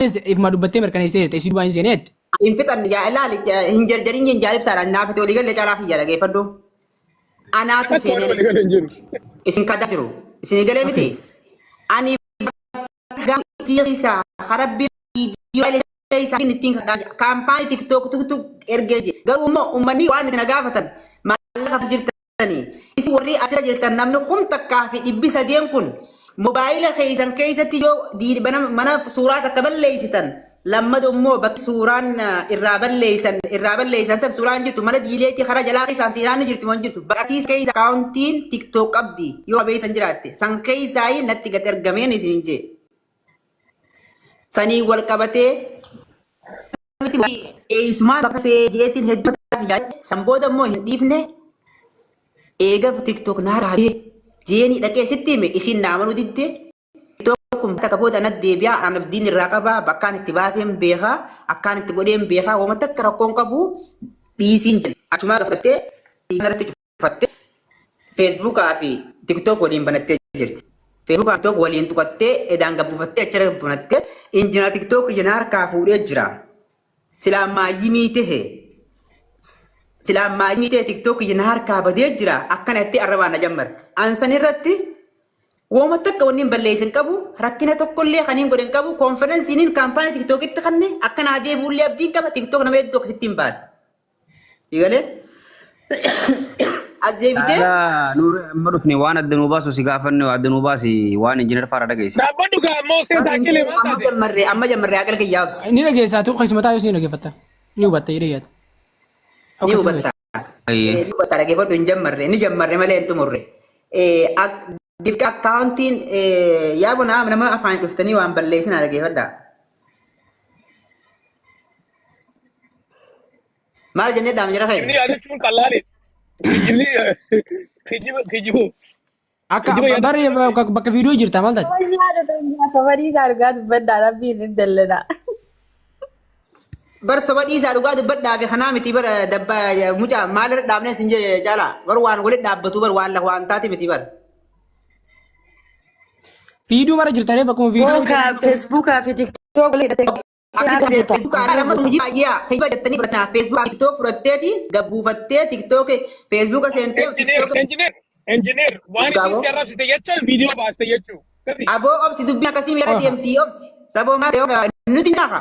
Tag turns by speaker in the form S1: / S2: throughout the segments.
S1: if ما دبتي مركني سير تيسير باين زينات
S2: إن فتن يا لا هنجرجرين جالب سارة نافت ولي قال لي جرا خيا لقي فدو أنا
S3: Akka
S2: تسيني
S3: wali galan jiru.
S2: إسن كذا جرو إسن قال
S1: اوكي
S2: متي أني تيسا خرب فيديو اللي تيسا نتين كامباني تيك توك توك توك إرجع قالوا ما أمني وأنا نجافة ما لها فجرتني إسي وري أسرع جرتنا نمن قم تكافي إبس ديان كن موبايل خيسان كيسة تيجو دي بنا منا صورة تقبل ليستن لما دمو بك سوران الرابل ليسان سب سوران جرتو منا ديليتي خرج لا خيسان سيران جرتو من جرتو بكسيس كيس كاونتين تيك توك أبدي يو أبي تنجراتي سان كيساي نتيجة ترجمين إسنجي سني والكبتة اسمه بقى في جيت الهدوء سامبودا مو هنديفنه إيجا في تيك توك نهار عليه جيني دكتور ستي مي إيشين نامنو ديته توكم تكبوت أنا ديبيا أنا بدين الرقابة بكان اتباسم بيها أكان اتبوديم بيها وما تكركون كبو بيسين أشما غفتة نرتك فتة فيسبوك عافي تيك توك ولين بنتجر فيسبوك تيك توك ولين تقطة إذا عن قبو فتة أشرب بنتة إنجنا تيك توك ينار كافوري جرا سلام ما يميته سلام ما يميته تيك توك ينهار كابدي جرا أكن أتي أربعة نجمر أنساني رتي وما تكونين بليشن كابو ركينا تقولي خنين قرين كابو كونفرنسين كامباني تيك توك تخني أكن عادي بقولي أبدي كابا تيك توك نميت دوك 60 باس يقولي أزيبته
S4: لا نور مرفني وانا الدنوباس وسقافني والدنوباس وانا انجينير فاردا جيسي
S3: Dhaabbannu gaa moosee taakkilee maal taate?
S2: أما جمرة أقل كيابس
S1: ني لقي ساتو خيس متى يسين لقي فتا نيو بتا يريات
S2: نيو بتا
S4: اي
S2: نيو بتا لقي فردو نجمرة مالي أنتم مرة ديك أكاونتين يا بنا أنا ما أفهم لفتني وأنا بليسن على كيف ده ما الجنة دام جرا
S3: Inni
S2: خير
S3: yaadachuun qal'aani. Inni kijibu.
S1: اكا بري بك فيديو جرتا مالدات
S5: Safari sargaa dubbadhaa rabbiin hin dallana.
S2: بس بدي سألوا قاعد بدأ في خنامتي بر دبا مجا مال دامنا سنجة جالا بر وان ولد داب بتوبر وان له وان تاتي متي بر
S1: فيديو مرة جرتا لي بكم فيديو
S5: Feesbuukaa fi tiktook
S2: فيسبوك أنا ما تمجي أجيا كيف جتني برتنا فيسبوك تيك توك فرتتي جابو فتة تيك توك فيسبوك سنتي تيك توك
S3: Engineer waan
S2: Gustavo?
S3: itti arrabsite jechuun viidiyoo baaste jechuu. Kasi
S2: أبو أبسي دبنا كسيم يا DMT أبسي سبوا ما تيوغا نوتي ناقة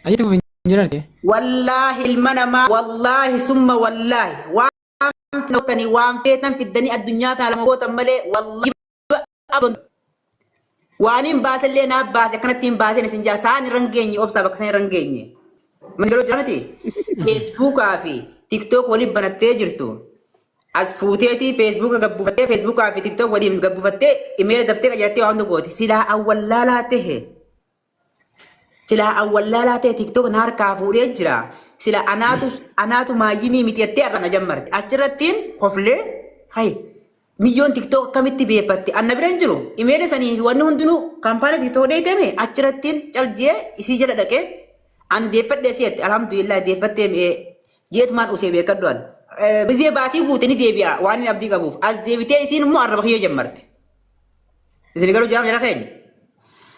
S1: اجيت في انجينير
S2: والله المنما والله ثم والله وام نوكني وام بيتن في الدنيا الدنيا تعالى موت ملي والله أبن وانين باس اللي ناب باس كانت تيم باس نسنجا سان رنجيني أبسا بكسين رنجيني مسجلو جامتي فيسبوك عافي تيك توك ولي بنتي جرتو as fuuteeti feesbuuka gabbuufattee feesbuukaa fi tiktok waliin gabbuufattee imeela daftee qajeeltee waan gooti silaa awwallaalaa ta'e tiktok na harkaa fuudhee jira sila anaatu maayyimii miti jettee arrana jammarte achirrattiin hoflee hay milyoon tiktok akkamitti beeffatte anna bira hin jiru imeela sanii wanni hundinuu kaampaanii tiktok dheeytame achirrattiin caljee isii jala dhaqee an deeffadhee si'atte alhamdulillah deeffattee jeetumaan usee beekaddoan بزي باتي بوتني ديبيا واني أبدي كابوف از ديبتي إسين مو عرب خيه جمرت إسين قالوا جام جرخين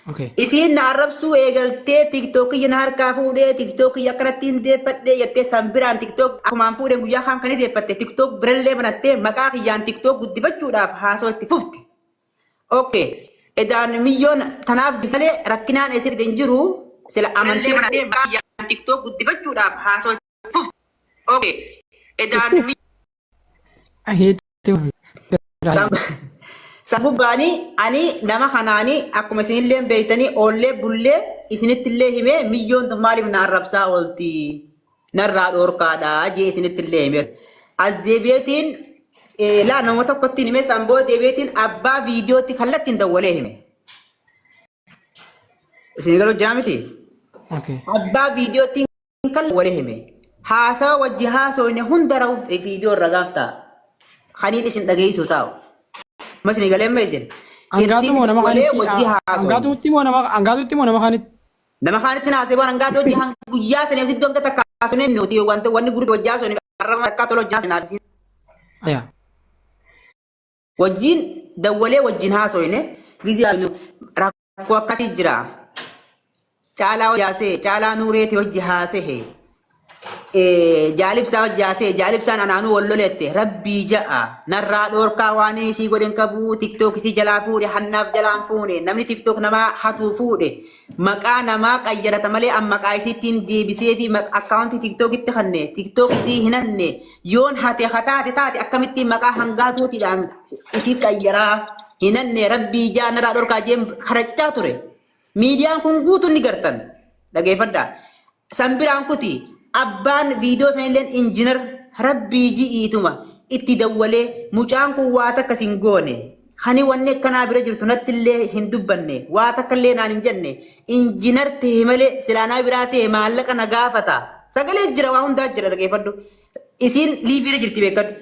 S1: اوكي
S2: إسين نعرب سو إيجلتي تيك توك ينهار كافو دي تيك توك يكرتين دي فت دي يتي سامبران تيك توك أكو مانفو دي مجا خان كني دي فت تيك توك برلي منتي مكاخي يان تيك توك ودي فتشو داف حاسو اتفوفت اوكي إدان مليون تناف دي ركنان إسير دنجرو سلا أمانتي منتي مكاخي يان تيك توك ودي فتشو داف حاسو اتفوفت اوكي إدان
S1: اهيت
S2: Sabubani ani nama kanani akkuma isinillee beeytanii oollee bullee isinittillee himee milyoon maaliif na arrabsaa oolti narraa dhoorkaadha jee isinittillee himee as deebi'eetiin laa nama tokkotti himee samboo deebi'eetiin abbaa viidiyootti kallattiin dawwalee hime isin galuu jira miti
S1: اوكي
S2: abbaa viidiyootti kan walee hime haasawa wajji haasoyne hunda rahuuf viidiyoo irra gaaftaa khaniin isin dhageessuu taa'u masni galee meeshin
S1: انغاتو مو نما
S2: walee
S1: خانيت
S2: wajji haasoyne
S1: انغاتو تيمو نما خانيت
S2: nama kaanitti naasee waan hangaatu hojii guyyaa sanii asitti wanta takka kaasune nuti wanta wanni gurri hojjaa suni arraba akka tolo hojjaa sinaafisi
S1: ايا
S2: wajjiin dawwalee wajjiin haasoyne gizii rakkoo akkati jira. Caalaa hojjaasee caalaa nuureeti hojii haasee. Jaalibsaa hojjaasee jaalibsaan anaanuu wallolette rabbii ja'a narraa dhoorkaa waan ishii godhen qabu tiktook isii jalaa fuudhe hannaaf jalaan fuune namni tiktook namaa hatuu fuudhe maqaa namaa qayyarata malee amma maqaa isiittiin deebisee fi akkaawuntii tiktookitti kanne tiktook isii hinanne yoon hate hataate taate akkamittiin maqaa hangaatuutiidhaan isii qayyaraa hinanne rabbii ja'a narraa dhoorkaa jeem karachaa ture miidiyaan kun guutuun ni gartan dhageeffadhaa sanbiraan kuti. Abbaan viidiyoo sanillee injiinar rabbii ji'iituma itti dawwalee mucaan kun waa takka sin goone hani wanni akkanaa bira jirtu nattillee hin dubbanne waa takka illee naan hin jenne injiinar ta'e malee silaanaa biraa ta'e maallaqa na gaafata sagalee jira waa hundaa jira dhageeffadhu isiin liiviira jirti beekadhu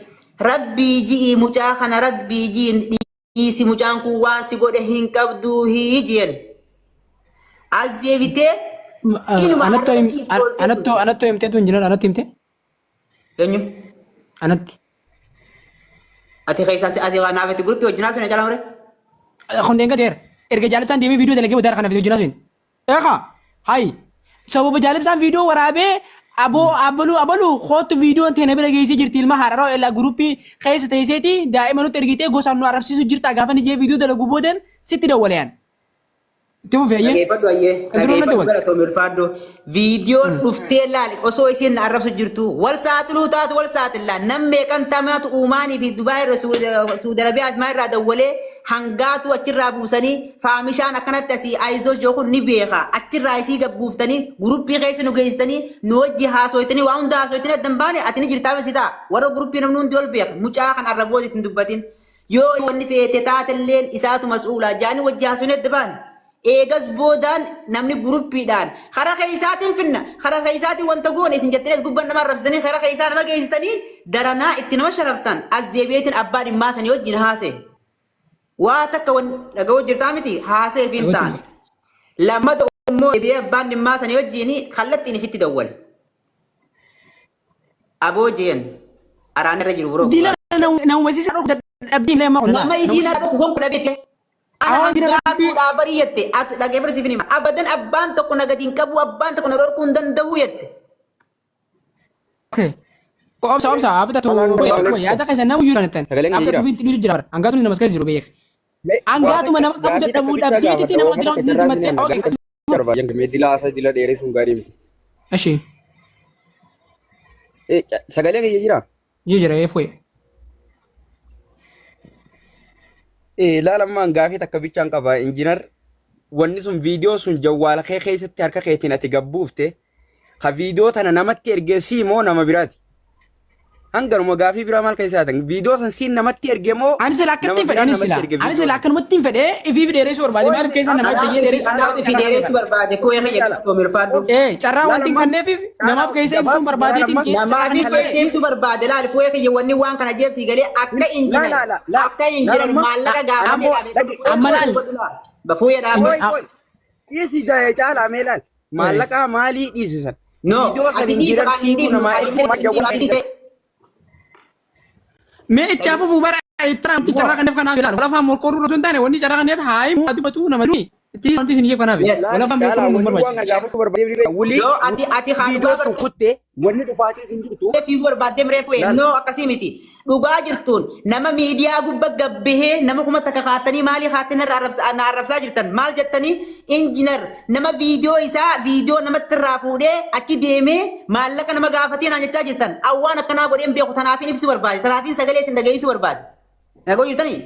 S2: rabbii ji'i mucaa kana rabbii ji'in dhiisi mucaan kun waan si godhe hin qabduu hiijien as deebitee.
S1: Anatto himte tu injinar anatti himte?
S2: Eenyu?
S1: Anatti.
S2: Ati keessaa ati waan naafetti guruppii wajjinaa sun eegalamure?
S1: Hundeen gadeera. Erga jaalibsaan deemee viidiyoo dalagee bodaara kanaaf wajjinaa sun. Eeqa? Hayi. Sababa jaalibsaan viidiyoo waraabee abaluu kootu viidiyoon teena bira geessee jirti ilma haararoo elaa guruppii keessa teesseeti daa'ima nutti ergitee gosaan nu arrabsiisu jirta gaafa ni jee viidiyoo dalaguu boodan sitti dawwaleyan. Timu fayye?
S2: Dhageeffadhu ayyee. Dhageeffadhu galatoo mirfaadhu. Viidiyoon dhuftee laali osoo isiin na arrabsu jirtu wal saaxiluu taatu wal saaxillaa nam meeqan tamaatu uumaanii fi Dubaay irra Suudi Arabiyaa fi maa irraa dawwalee hangaatu achirraa buusanii faamishaan akkanatti asii ayizoo jookun ni beeka achirraa isii gabbuuftanii guruppii keessa nu geessitanii nu wajji haasoytanii waa hunda haasoytanii addan baane ati ni jirtaa misitaa warra guruppii namni hundi ol beeka mucaa kan arrabooti ittiin dubbatin yoo wanni feete taatelleen isaatu mas'uulaa jaanii wajji haasonee adda baane. Eegas boodaan namni guruppiidhaan karaa keessaatiin finna karaa keessaatiin wanta goone isin jettanii gubbaan nama arrabsitanii karaa keessaa nama geessitanii daranaa itti nama sharaftan as deebi'eetiin abbaa dhimmaa sanii wajjin haasee waa takka dhaga'uu jirtaa miti haasee fi hin taane lammata immoo deebi'ee abbaan dhimmaa sanii wajjin kallattiin isitti dawwale aboo jeen araan irra jiru biroo.
S1: Diila nama isiisa dhokku dadhabbii leema.
S2: Nama isiina dhokku gonku dhabeete. Anatu dhaabari yette dhageeffatu siif nima abadan abbaan tokko nagatiin qabu abbaan tokko na dhorkuu hin danda'u yette.
S1: Obsa afita tu yaada keessa nama iyyuu danatan afita tu finti dhiisu jira hangaatu nama keessa jiru beek hangaatuma nama qabu dadhabuu dhabdeetitti nama dira
S6: barbaadan meedila asa dila dheeree sun gaarii miti.
S1: Ashi.
S6: Sagalee kiyya jira?
S1: Jira eefuye.
S6: Laalammaan gaafii takka bichaan qaba injiinar wanni sun viidiyoo sun jawwaala kee keessatti harka keetiin ati gabbuufte ka viidiyoo tana namatti ergeessii moo nama biraati? Hanganuma gaafii biraa maal keessa yaatan viidiyoo san siin namatti erge moo
S1: ani sila akkatti fedhe ani sila akkanumatti hin fedhe ifi dheeressu barbaade maaliif keessa nama sayyee dheeressu
S2: ifi dheeressu barbaade fooyee kiyya qabatoo mirfaadhu.
S1: Carraa wanti kanneef namaaf keessa ibsuun barbaadeetiin
S2: namaaf keessa ibsuu barbaade laali fooyee kiyya wanni waan kana jeebsii galee akka injiinar maallaqa gaafatee
S1: amma laal
S2: bafooyee dhaabee.
S6: Dhiisi caalaa mee laal maallaqa maalii dhiisisan?
S2: No ati dhiisa baanii namaa
S1: mee itti hafuuf bara itti carraa kanneef kanaaf ilaala walafaan morkoruu osoo hin taane wanni carraa kanneef haayi ati batu nama duri itti wanti isin kanaaf walafaan morkoruu nu barbaachisa.
S2: Ati
S6: viidiyoo kuttee wanni dhufaatii isin jirtu.
S2: Fiiguu barbaadde mireefu no akkasii miti dhugaa jirtuun nama miidiyaa gubba gabbahee nama kuma takka kaatanii maalii kaattanii na arrabsaa jirtan maal jettanii injiinar nama viidiyoo isaa viidiyoo namatti irraa fuudhee achi deemee maallaqa nama gaafatee naan jechaa jirtan awwaan akkanaa godheen beeku tanaafiin ibsu barbaade tanaafiin sagalee isin dhageessu barbaade nagoo jirtanii.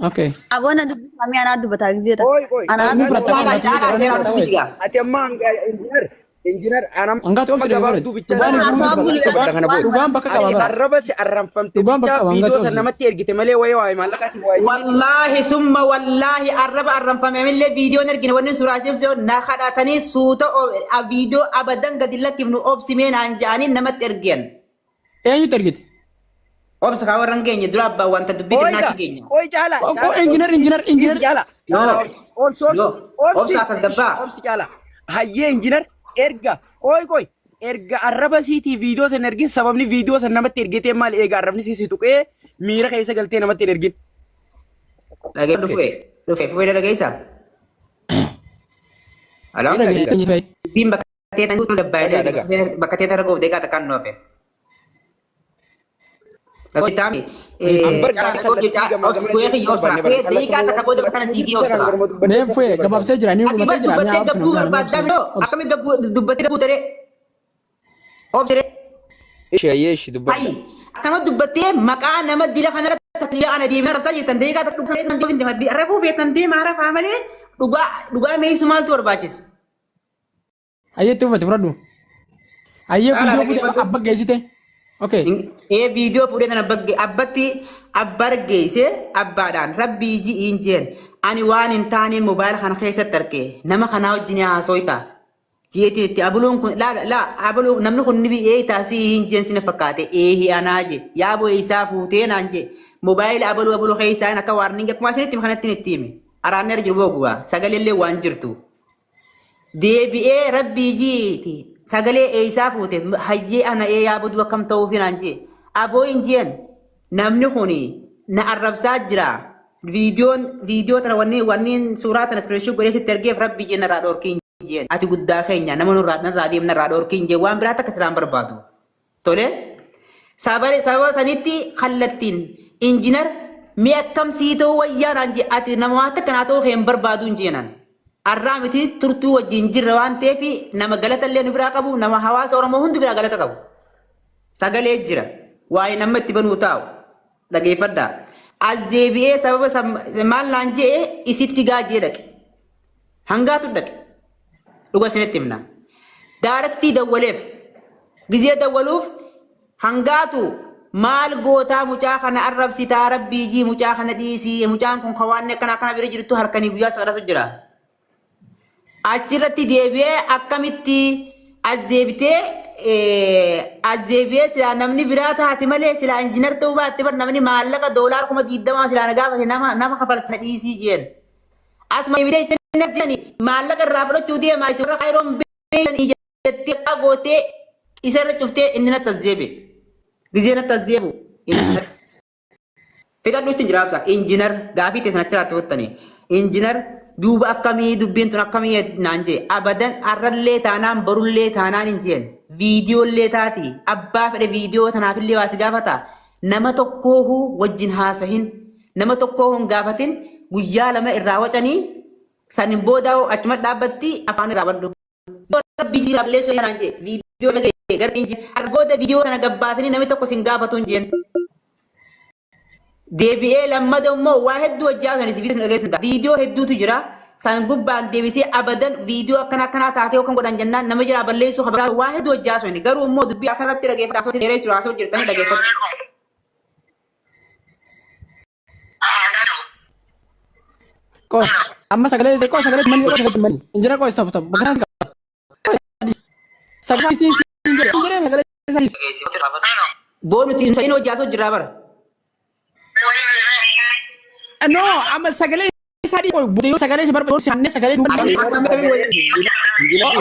S1: Okay.
S5: Abona dubbi kami anak dubbi tak gitu.
S6: Ati amma injiinar anam
S1: Enggak obsa
S6: gabaabduu
S1: dhugaan bakka qaba.
S6: Arraba si arranfamte bichaa viidiyoo san namatti ergite malee wayii waayee maallaqaati waayee.
S2: Wallaahi summa wallaahi arraba arranfame malee viidiyoon ergine wanni suuraasiif na kadhatanii suuta viidiyoo abadan gadi lakkifnu obsimee naan ja'anii namatti ergen.
S1: Eenyutu ergite?
S2: Obsa kaa warran keenya dura abbaa wanta dubbii kennaachi keenya.
S6: Koi caalaa.
S1: Injiinar.
S6: Caalaa.
S2: Obsa akkas gabbaa.
S6: Obsi caalaa. Hayyee injiinar erga koi erga arraba siitii viidiyoo san ergin sababni viidiyoo san namatti ergitee maal eega arrabni siisi tuqee miira keessa galtee namatti hin ergin.
S2: Dhagee dhufe fuudhee dhageessaa. Alam
S1: Ira
S2: ka
S1: geesse
S2: dila.
S1: fay.
S2: Din bakatee tan guutuu
S6: Daga, daga.
S2: zabbaayee bakatee tan ragoo deegaa takkaan noofe. Ragoo taami.
S6: Ambar
S2: Karaa
S6: gaafii
S2: ragoo
S6: kallattii
S2: jecha
S6: gamaa
S2: obsi
S6: gamaa
S2: fuuyee
S6: deemuu
S2: kiyya obsa.
S6: barbaanne
S2: Fuuyee
S6: bara.
S2: deegaa takka booda
S6: Kallattii
S2: kana siigii
S6: sana
S2: obsa.
S6: garuma dubbadhee
S1: Nee fuye
S6: barbaanne.
S1: gabaabsee jira ni
S2: Ati
S1: dhumatee
S2: bar
S1: jira ni
S2: dubbattee
S1: haabsina
S2: gabbuu
S1: gaana
S2: barbaaddaa
S1: obsina.
S2: biroo akkamitti dubbattee gabbuu taree obsiree.
S6: Yeeshi dubbadha.
S2: Hayi akkama dubbattee maqaa nama dila kanarratti tattanii ana deemee rabsaa jirtan deegaa takka dhugee tan deemee rafuu feetan deemaa rafaa malee dhugaa meessu maaltu barbaachisa.
S1: Ayyeetti uffate fudhadhu. Ayyee
S2: Haala
S1: viidiyoo fuudhee
S2: dhaggeeffadhu.
S1: abba geessite. Okay.
S2: Viidiyoo fuudhee tan abbatti abbar geesse abbaadhaan rabbii ji'iin jeen ani waan hin taane moobaayila kana keessatti arge nama kanaa wajjin haasoyta. Jeeti itti abuluun kun abuluu namni kun ni bi'ee taasii hin jeen sina fakkaate eehi anaa je yaaboo isaa fuutee naan je moobaayila abuluu keessaa akka waarningi akkuma isinitti kanatti itti hime araanneer jiru boguwaa sagalillee waan jirtu. Deebi'ee rabbii jiiti sagalee eessaa fuute hayyee ana yaabuduu akkam ta'uuf naan je aboo hin jeen namni kun na arrabsaa jira. Viidiyoo tana wanni suuraa tana iskiriinshuu godhee sitti ergeef rabbii jeen irraa dhoorkiin jeen ati guddaa keenya nama nurraa deemna irraa dhoorkiin jeen waan biraatti akka siraan barbaadu. Tole sababa sanitti kallattiin injinar mi akkam sii ta'uu wayyaa naan je ati namaatti akkanaa ta'uu hin barbaadu hin jeenan. Arraa miti turtuu wajjin jirra waan ta'eef nama galata illee nu biraa qabu nama hawaasa Oromoo hundi biraa galata qabu. Sagalee jira waa'ee nama itti banuu taa'u dhageeffadhaa. As deebi'ee sababa maal naan je'e isitti gaajee dhaqe. Hangaatu dhaqe. Dhuga isinitti himna. Daaraktii dawwaleef gizee dawwaluuf hangaatu maal gootaa mucaa kana arrabsitaa rabbii jii mucaa kana dhiisii mucaan kun kawaanne kana bira jirtu harkanii guyyaa sagadaatu jira. Achirratti deebi'ee akkamitti as deebitee sila namni biraa taate malee sila injinar ta'uu baatte bar namni maallaqa doolaar 20,000 sila na gaafate nama kafalti na dhiisii jeen. Asuma deebitee maallaqa irraa fudhachuu deemaa isa warra kaayiroon beekan ijattee gootee isarra cuftee inni natti as deebi'e. Gizee natti as deebi'u. Fixadhuutti jiraabsa injinar gaafii teessan achirratti fottanii injinar duuba akkamii dubbiin tun akkamii naan jee abadan arrallee taanaan barullee taanaan hin jeen viidiyoollee taati abbaa fedhe viidiyoo tanaafillee waa si gaafata nama tokkoohuu wajjin haasahin nama tokkoohuu hin gaafatin guyyaa lama irraa wacanii sanin boodaa'u achuma dhaabbatti afaan irraa badhu. Rabbii si balleessoo naan jee viidiyoo nagahee gartiin jee argooda viidiyoo kana gabbaasanii namni tokko sin gaafatu hin jeen. Deebi'ee lammada immoo waa hedduu hojjaa sanis viidiyoo hedduutu jira. San gubbaan deebisee abadan viidiyoo akkanaa taatee yookaan godhan jennaan nama jira balleessuu habaraa waa hedduu hojjaa sanis garuu immoo dubbii akkanatti dhageeffata asoo dheeree jiru asoo jirtanii dhageeffatu.
S1: Koo amma sagalee mali injira koo stop stop bakka sagalee sagalee
S2: Boonuti inni hojjaa asoo jiraa bara.
S1: no amma sagalee sadii koo budee sagalee si barbaadu si hanne sagalee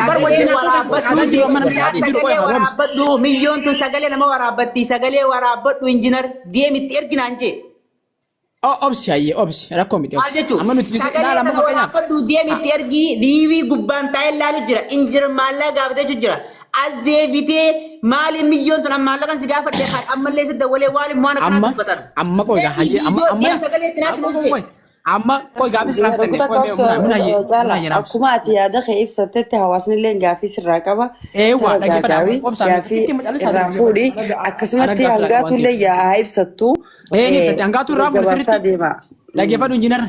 S1: bar wajjin asoo keessa sagalee jiru amma namni sadii jiru koo
S2: Waraabadhu milyoon tun sagalee nama waraabatti sagalee waraabadhu injinar deemitti erginaan jee.
S1: obsi ayyee obsi rakkoo miti
S2: Maal jechuun
S1: amma nuti
S2: sagalee
S1: laala amma
S2: nama
S1: fakkeenyaaf
S2: waraabadhu deemitti ergii liivii gubbaan taa'ee ilaalu jira injira maallaa gaafatee jira. As deebitee maali milyoon tun maallaqan si gaafadhe ammallee si dawwalee waan immoo ana kanaa dubbatan.
S1: amma koo egaa hayyee amma
S2: sagalee itti naatti dhufe.
S1: amma koo egaa bis laaf
S5: Ragguta qabsoo akkuma ati yaada kee ibsatetti hawaasni illee gaafii sirraa qaba.
S1: Eewwa, dhaggeeffadhaa. Obsaan
S5: Gaafii
S1: itti macaalee
S5: irraa fuudhi akkasumatti hangaatu illee yaa ibsattu.
S1: ibsate hangaatu irraa fuudhi
S5: gabaabsaa
S1: sirriitti
S5: deema.
S1: dhaggeeffadhu injinar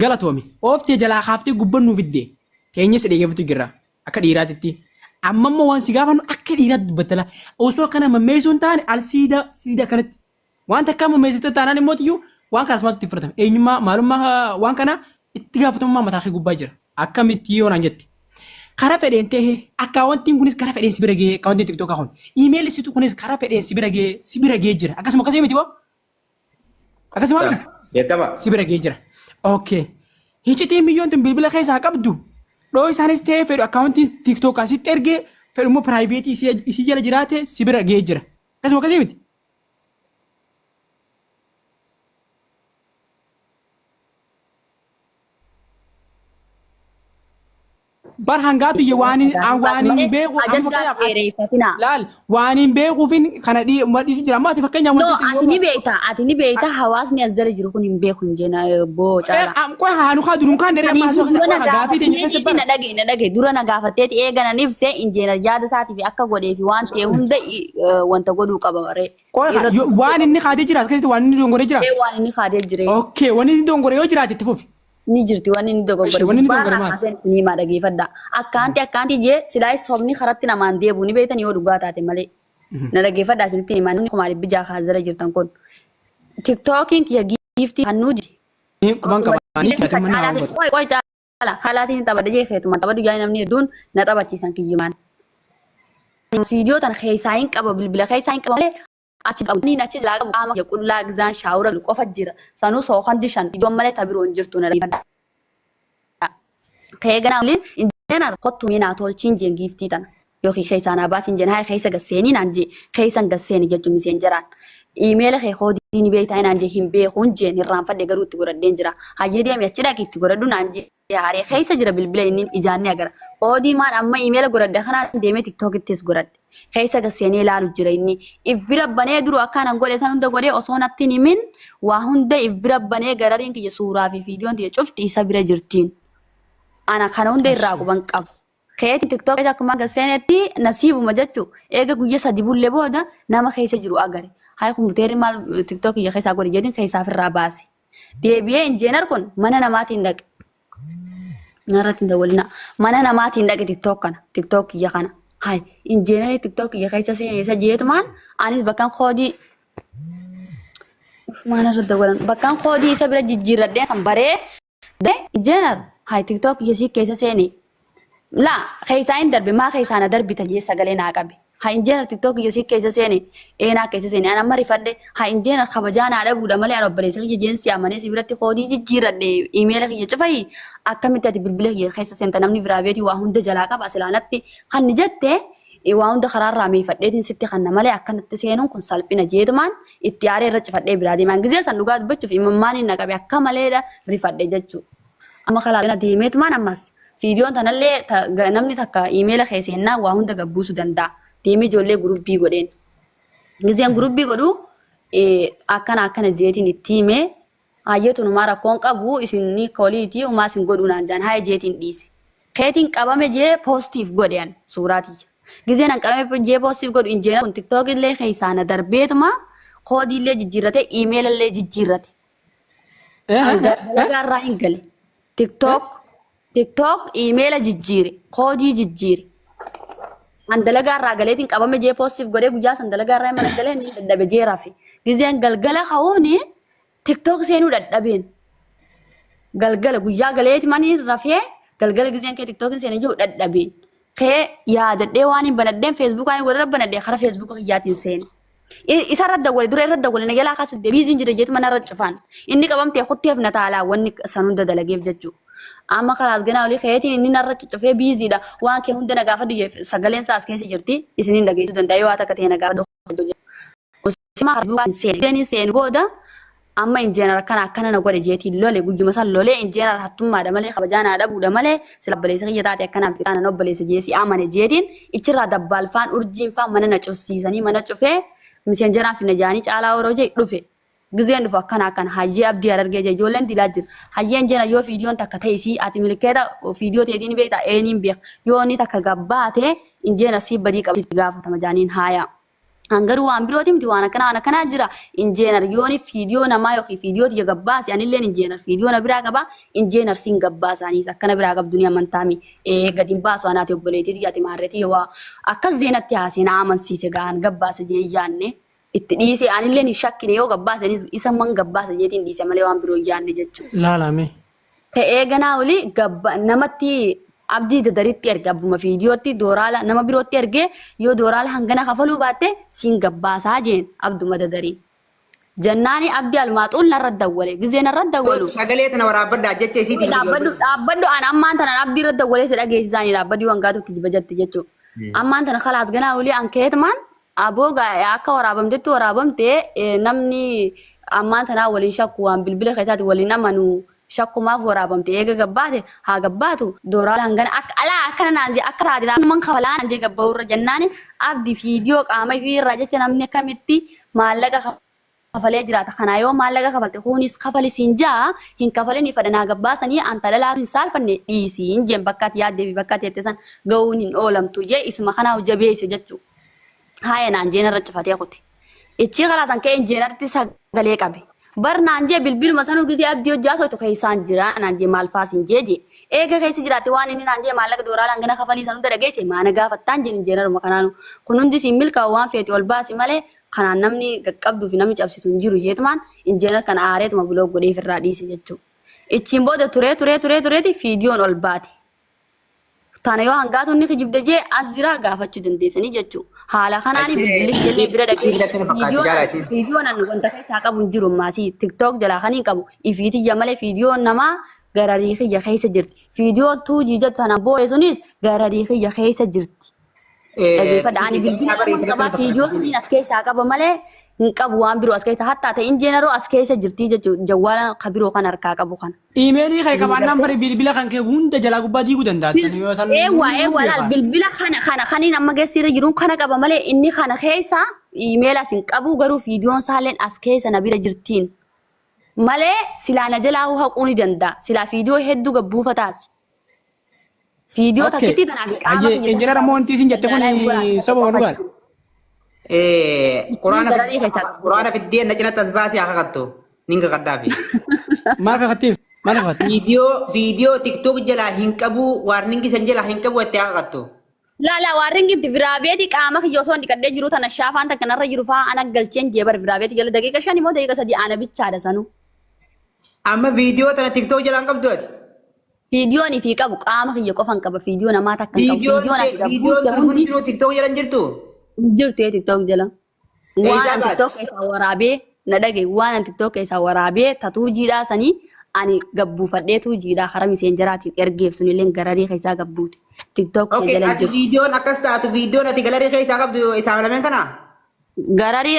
S1: galatoomi ooftee jalaa kaaftee gubbannu fidde keenyas dhaggeeffatu jirra akka dhiiraatitti amma immoo waan si gaafannu akka dhiiraatti dubbattala osoo kana mammeessuun taane al siida kanatti waan takka mammeessite taanaan immoo tiyyuu waan kana asmaatti fudhatame eenyummaa maalummaa waan kana itti gaafatamummaa mataa kee gubbaa jira akkamitti yoo naan jette karaa fedheen ta'e akkaawwantiin kunis karaa fedheen si bira ga'ee akkaawwantiin tiktokaa kun iimeelli situ kunis karaa fedheen si bira ga'ee jira akkasuma akkasii miti boo akkasuma miti
S2: Beekama.
S1: si bira ga'ee jira okay hicitii milyoon tun bilbila keessaa qabdu dhoo isaanis ta'e fedhu akkaawwantiin tiktokaa sitti ergee fedhummoo piraayiveetii isii jala jiraate si bira ga'ee jira akkasuma akkasii miti. bar hangaatu waaniin beeku amma fakkeenyaaf laal waaniin beekuufin kana dhiisu jira ammaati fakkeenyaaf
S7: No, ati ni beekta hawaasni as jala jiru kun hin beeku hin jenna boo caala.
S1: qoy haanu kaa durum kaan dere amma haasoo
S7: Dura
S1: keessatti gaafii teenya keessatti
S7: na dhage dura na gaafatteeti eegananiif see injeena yaada isaatii fi akka godhee fi waan ta'e hunda wanta godhuu qaba bare.
S1: qoy waan inni kaatee jira as keessatti waan inni dongoree jira.
S7: Waan inni kaatee jire.
S1: Okay waan inni dongoree yoo jiraate itti fufi.
S7: Ni jirti waan inni dogoggore.
S1: Wanni inni dogoggore maali?
S7: Ni ma dhageeffadha. Akkaanti jee silaa sobni karatti namaan deebu ni beektan yoo dhugaa taate malee. Na dhageeffadha isinitti himaa namni kumaaliif bijaa kaasala jirtan kun. TikTokiin kiyya giiftii hannuu jiri.
S1: Quban qabaanii fiyatee mana hawwatu.
S7: Qoy caala haalaatiin taphadha jee feetuma taphadhu yaa namni hedduun na taphachiisan kiyyimaan. Viidiyoo tana keessaa hin qaba bilbila keessaa hin qaba malee achi qabu ni achi jira qabu qaama ya qullaa gizaan shaawura qofa jira sanuu sookan dishan idoon malee tabiroon jirtu na dhageeffadha. Kee ganaa waliin injeena kottu miinaa tolchiin jeen giiftii tana yookiin keessaa naa baasiin jeen haa keessa gasseenii naan jee keessan gasseeni jechuun miseen jiraan. Iimeela kee hoodii ni beektaa naan jee hin beekuun jeen irraanfadhe garuu itti godhadheen jira. Hayyee deemee achi dhaqee itti godhadhu naan jee yaaree keessa jira bilbila inni ijaanni agara. Hoodii maan amma iimeela godhadhe kanaan deemee tiktokittis godhadhe. Keessa gasseenee ilaalu jira inni. If bira banee duru akkaan godhe san hunda godhee osoo natti himin waa hunda if bira banee garariin kiyya suuraa fi viidiyoon kiyya cufti isa bira jirtiin. Ana kana hunda irraa quban qabu. Keetiin tiktok akkuma gasseenetti nasiibuma jechuu eega guyya sadi bullee booda nama keessa jiru agare. Haa kompuuteerri maal tiktok kiyya keessaa godhe jedhin keessaaf irraa baase. Deebi'ee injeenar kun mana namaatiin dhaqe. Narratti hin dawwalina. Mana namaatiin dhaqe tiktok kana tiktok kiyya kana. Hai injeenarri tiktok kiyya keessa seenee isa jeetumaan anis bakkaan koodii mana irra dawwalan bakkaan koodii isa bira jijjiirradhee san baree injeenar hai tiktok kiyya si keessa seenee la keessaa hin darbe maa keessaa na darbita jee sagalee naa qabe. Hai injeenar tiktok kiyya si keessa seenee eenaa keessa seenee an amma rifadhe hai injeenar kabajaa naa dhabuudha malee an obboleessa kiyya jeensi amanee si biratti koodii jijjiirradhee iimeela kiyya cufayi akkamitti ati bilbila kiyya keessa seenta namni biraa beeti waa hunda jalaa qaba silaanatti kan ni jettee waa hunda karaarraa meeffadheetiin sitti kanna malee akkanatti seenuun kun salphina jeetumaan itti aaree irra cifadhee biraa deemaan gizee san dhugaa dubbachuuf imimmaan hin naqabe akka maleedha rifadhe jechuu. Amma kalaala deemeetumaan ammas viidiyoon tanallee namni takka iimeela keesseennaa waa hunda gabbuusuu danda'a. Deemee ijoollee gurubbii godheen. Gizeen gurubbii godhu akkana jeetiin itti himee hayyeetu numaa rakkoon qabu isinni kooliitii umaa isin godhuu naan jaan haa jeetiin dhiise. Keetiin qabame jee poostiif godhean suuraatii. Gizeen an qabame jee poostiif godhu injeena kun tiktok illee keessaa na darbeetuma koodii illee jijjiirrate iimeela illee jijjiirrate. Dalagaa hin gale. TikTok iimeela jijjiire koodii jijjiire. An dalagaa irraa galeetiin qabame jee poostiif godhee guyyaa san dalagaa irraa mana galee ni dadhabe jee rafe. Gizeen galgala ka'uuni TikTok seenuu dadhabeen. Galgala guyyaa galeeti manii rafee galgala gizeen kee TikTok seenee jiru dadhabeen. Kee yaadadhee waan hin banadheen Facebook waan godhee banadhee kara Facebook kiyyaatiin seene. Isa irra dawwale dura irra dawwale nagalaa kaasuu deebiiziin jira jeetu mana irra cufaan. Inni qabamtee kutteef na taalaa wanni san hunda dalageef jechuudha. Amma kalaas ganaa olii keetiin inni narra cufee biiziidha waan kee hunda na gaafa duyyeef sagaleen isaas keessa jirti isiniin dhageessuu danda'a yoo akka ta'e na gaafa dhokkoon seenu booda amma injeenar akkana na godhe jeetiin lole guyyuma san lolee injeenar hattummaadha malee kabajaan haa dhabuudha malee sila obboleessa kiyya taate akkanaaf qixaana obboleessa jeesii amane jeetiin ichirraa dabbaalfaan urjiin faa mana na cufsiisanii mana cufee miseenjaraan fi najaanii caalaa waroo jee dhufe. Gizeen dhufu akkana hayyee abdii argee jee ijoolleen dilaa jiru. Hayyeen jeena yoo viidiyoon takka ta'isi ati milkeeta viidiyoo ta'eetiin beekta eeniin beek yoo inni takka gabbaate injeena si badii qabdi gaafatama jaaniin haaya. Hangaruu waan birooti miti waan akkana jira injeenar yooni viidiyoo namaa yookiin viidiyoo tiyya gabbaase anilleen injeenar viidiyoo na biraa qaba injeenar siin gabbaasaaniis akkana biraa qabdu ni amantaami gadiin baasu anaati obboleetii tiyyaati maarreetii yoo akkas zeenatti haasee na amansiise ga'an gabbaasa jee yaanne. Itti dhiise anillee ni shakkine yoo gabbaase isa man gabbaasa jeetiin dhiise malee waan biroo yaanne jechuudha.
S1: Laalame.
S7: Ta'ee ganaa olii namatti abdii dadaritti erga abbuma viidiyootti dooraala nama birootti ergee yoo dooraala hangana kafaluu baatte siin gabbaasaa jeen abduma dadarii. Jannaani abdii almaaxuun narra dawwale gizeen narra dawwalu.
S2: Sagalee tana waraabaddaa jecha isiitiin.
S7: Dhaabbaddu an ammaan tana abdii irra dawwalee si dhageessisaanii dhaabbadii wangaa tokko dibajatti jechuudha. Ammaan tana kalaas ganaa olii ankeetumaan. Abooga akka waraabamtetti waraabamtee namni ammaan tanaa waliin shakku waan bilbila keessaatti waliin amanu shakkumaaf waraabamte eega gabbaate haa gabbaatu dooraala hangana akka alaa akkana naan jee akka raadiyaan man kafalaa naan jee gabba'urra jennaan abdi viidiyoo qaama fi irraa jecha namni akkamitti maallaqa kafalee jiraata. Kana yoo maallaqa kafalte kunis kafalisiin jaa hin kafalin fadhanaa gabbaasanii anta lalaa hin saalfanne dhiisiin jeen bakka ati yaaddee fi bakka ati jettesan ga'uun hin oolamtu jee isuma kanaa jabeesse jechuu. Haaya naan jeen irra cufatee kute. Ichi karaa san ka'e injeenarti sagalee qabe. Bar naan jee bilbiluma sanuu gisee abdii hojjaa soitu keessaan jira naan jee maal faasiin jee. Eega keessa jiraate waan inni naan jee maallaqa dooraa langana kafalii sanuu dadageesse maana gaafattaan jeen injeenaruma kanaanu. Kun hundi siin milkaa'u waan feeti ol baasi malee kanaan namni qaqqabduu fi namni cabsitu hin jiru jeetumaan injeenar kana aareetuma biloog godhee ofirraa dhiise jechuudha. Ichiin booda tureeti viidiyoon ol baate. Tana yoo hangaatu inni kijibde jee azira gaafachuu dandeessanii jechuudha. Haala kanaan bilbilli jallee bira dhagee viidiyoon an wanta keessaa qabu hin jiru maasii tiktook jalaa kan hin qabu ifiitiyya malee viidiyoon namaa gararii kiyya keessa jirti. Viidiyoon tuujii jettu sana boo'e sunis gararii kiyya keessa jirti. Dhageeffadha ani bilbila qabaa viidiyoo suniin as keessaa qaba malee hin qabu waan biroo as keessa hattaa ta'e injeenaroo as keessa jirti jechuudha jawwaala kabiroo kan harkaa qabu kana.
S1: Iimeelii kee qabaannaan bari bilbila kan kee hunda jalaa gubbaa diiguu danda'a.
S7: Eewwa laal bilbila kana kaniin amma geessirra jiruun kana qaba malee inni kana keessa iimeelas hin qabu garuu viidiyoon saaleen as keessa na bira jirtiin. Malee silaa na jalaa haquu ni danda'a. Silaa viidiyoo hedduu gabbuufataas. Viidiyoo takkitti kanaaf qaama
S1: keenya. Injinar ammoo wanti isin jette kun sababa dhugaadha.
S2: Quraana fiddeen na cinatti as baasee haa kakattu. Ninga qaddaafi.
S1: Maal kakattiif? Maal kakattiif?
S2: Viidiyoo tiktook jalaa hin qabu waarningi san jalaa hin qabu itti haa kakattu.
S7: La waarningi viraabeeti qaama kiyya osoo hin dhiqadhee jiru tana shaafaan takka narra jiru fa'aa ana galcheen jeebar viraabeeti jala daqiiqa 5 immoo daqiiqa 3 ana bichaadha sanu.
S2: Amma viidiyoo tana tiktook jalaa hin qabdu ati.
S7: Viidiyoon fi qabu qaama kiyya qofan qaba viidiyoo namaa takka hin qabu
S2: viidiyoon hundi tiktook jala hin jirtu.
S7: Jirtee tiktook jala. Waan tiktook keessaa waraabee na dhage waan tiktook keessaa waraabee tatuu jiidhaa sanii ani gabbuufadhee tuu jiidhaa karaa miseen jaraatiin ergeef sunillee gararii keessaa gabbuuti. TikTok
S2: jala jirti. Viidiyoon akkas taatu viidiyoon ati galarii keessaa qabdu isaa lameen kana.
S7: Gararii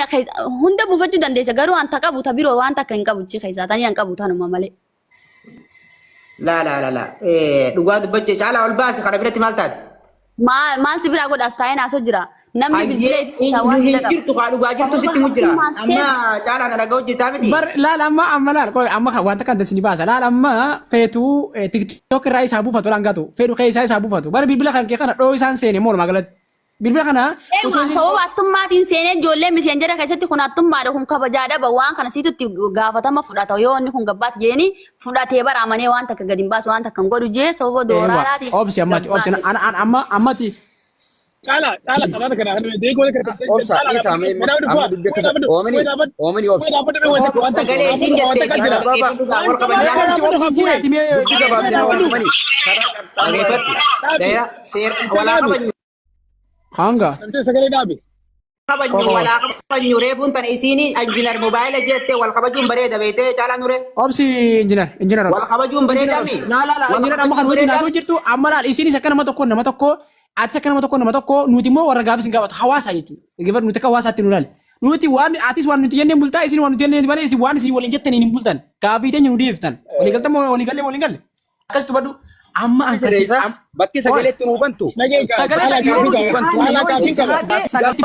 S7: hunda buufachuu dandeessa garuu wanta qabu ta biroo waan takka hin qabu chi keessaa tanii hin qabu tanuma malee.
S2: La. Dhugaa dubbachuu caalaa ol baasi kana biratti maal taate?
S7: Maal si biraa godhaas taa'ee naasoo jira. Namni bilbilee
S2: isaa waan jirtu kaa dhugaa jirtu sitti mu jira. Amma caalaa na dhaga'u jirtaa miti.
S1: Bar laal amma wanta kan dasini baasa laal amma feetuu tiktok irraa isaa buufatu langatu feetu kee isaa buufatu bar bilbila kan kee kana dhoo isaan seene mool magalatti. Bilbila kana
S7: sababa attummaatiin seenee ijoollee miseenjera keessatti kun attummaadha kun kabajaa dhaba waan kana siitutti gaafatama fudhata yoo inni kun gabbaat jeeni fudhatee baraamanii waan takka gadi hin baasu waan takka hin godhu jee sababa dooraadhaatiif.
S1: Obsi ammati.
S3: Chala kana kana deegoo kana.
S6: Obsa isa amma dubbata oomini obsi.
S2: Sagalee isin jettee kana dhugaa wal qabanii.
S1: Obsi jiraati mee
S6: oomini.
S2: Walaa qabanyu.
S1: Hanga.
S3: Sagalee dhaabe.
S2: Qabanyu walaa qabanyu reefuun tan isiini injinar mobaayila jettee wal qabajuun bareeda beetee caalaa nure.
S1: Obsi injinar.
S2: Wal qabajuun bareeda mi.
S1: Injinar amma kan wajjin naasoo jirtu amma laal isiinis akka nama tokko ati akka nama tokko nuti immoo warra gaafis hin gaafatu hawaasa jechuudha. Gifar nuti akka hawaasaatti nu ilaali. Nuti waan atis waan nuti jennee bultaa isin waan nuti jennee malee isin waan isin waliin jettanii hin bultan. Gaafii teenya nu deebiftan. Walii galle. Akkasitti badhu amma
S6: Sirreessa bakki sagaleetti nu bantu.
S1: Sagalee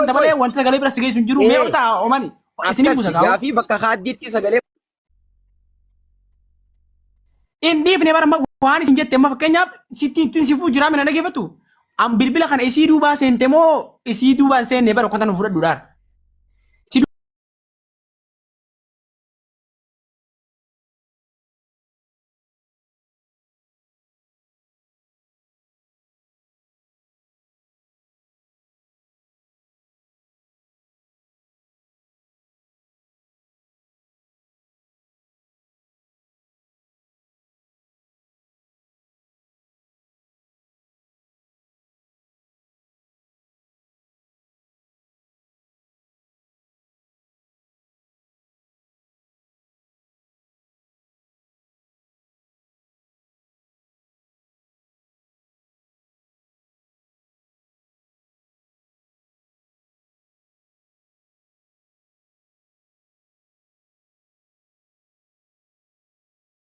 S1: dabalee wanti sagalee bira si geessu hin jiru mee obsaa oomani. Isin buusa gaafii.
S6: Gaafii bakka haaddiitti sagalee.
S1: In dhiifne bara waan isin jette amma fakkeenyaaf sittiin sifuu jiraa mina dhageeffatu. Am bilbila kana isii duubaa seente moo isii duubaan seenne bara uffata nu fudhadhuudhaan.